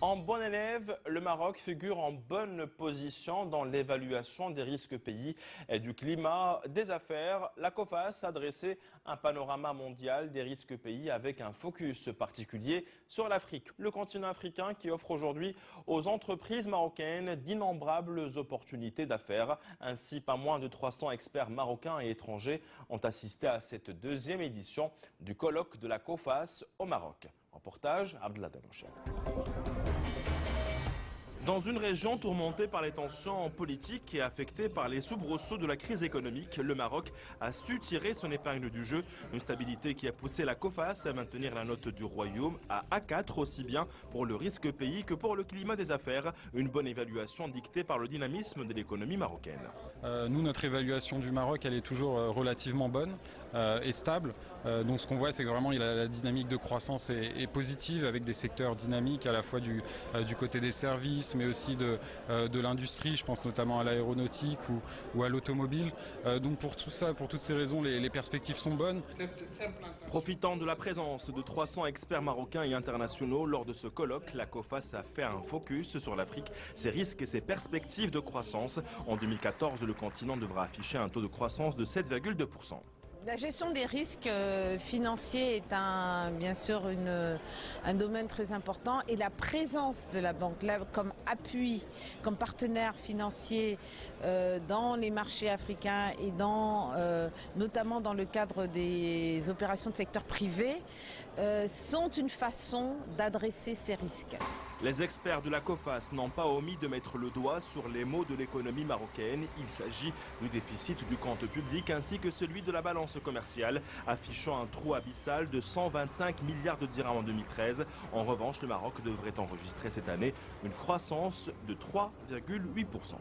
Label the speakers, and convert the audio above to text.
Speaker 1: En bon élève, le Maroc figure en bonne position dans l'évaluation des risques pays et du climat des affaires. La COFAS a dressé un panorama mondial des risques pays avec un focus particulier sur l'Afrique. Le continent africain qui offre aujourd'hui aux entreprises marocaines d'innombrables opportunités d'affaires. Ainsi, pas moins de 300 experts marocains et étrangers ont assisté à cette deuxième édition du colloque de la COFAS au Maroc. Reportage Abdellah Danoucha. Dans une région tourmentée par les tensions politiques et affectée par les soubresauts de la crise économique, le Maroc a su tirer son épingle du jeu. Une stabilité qui a poussé la COFAS à maintenir la note du royaume à A4, aussi bien pour le risque pays que pour le climat des affaires. Une bonne évaluation dictée par le dynamisme de l'économie marocaine.
Speaker 2: Nous, notre évaluation du Maroc, elle est toujours relativement bonne et stable. Donc ce qu'on voit, c'est que vraiment la dynamique de croissance est positive, avec des secteurs dynamiques à la fois du côté des services, mais aussi de l'industrie. Je pense notamment à l'aéronautique ou à l'automobile. Donc pour tout ça, pour toutes ces raisons, les perspectives sont bonnes.
Speaker 1: Profitant de la présence de 300 experts marocains et internationaux lors de ce colloque, la COFAS a fait un focus sur l'Afrique, ses risques et ses perspectives de croissance. En 2014, le continent devra afficher un taux de croissance de 7,2%.
Speaker 3: La gestion des risques financiers est bien sûr un domaine très important, et la présence de la banque là, comme appui, comme partenaire financier dans les marchés africains et notamment dans le cadre des opérations de secteur privé sont une façon d'adresser ces risques.
Speaker 1: Les experts de la COFAS n'ont pas omis de mettre le doigt sur les maux de l'économie marocaine. Il s'agit du déficit du compte public ainsi que celui de la balance commerciale, affichant un trou abyssal de 125 milliards de dirhams en 2013. En revanche, le Maroc devrait enregistrer cette année une croissance de 3,8%.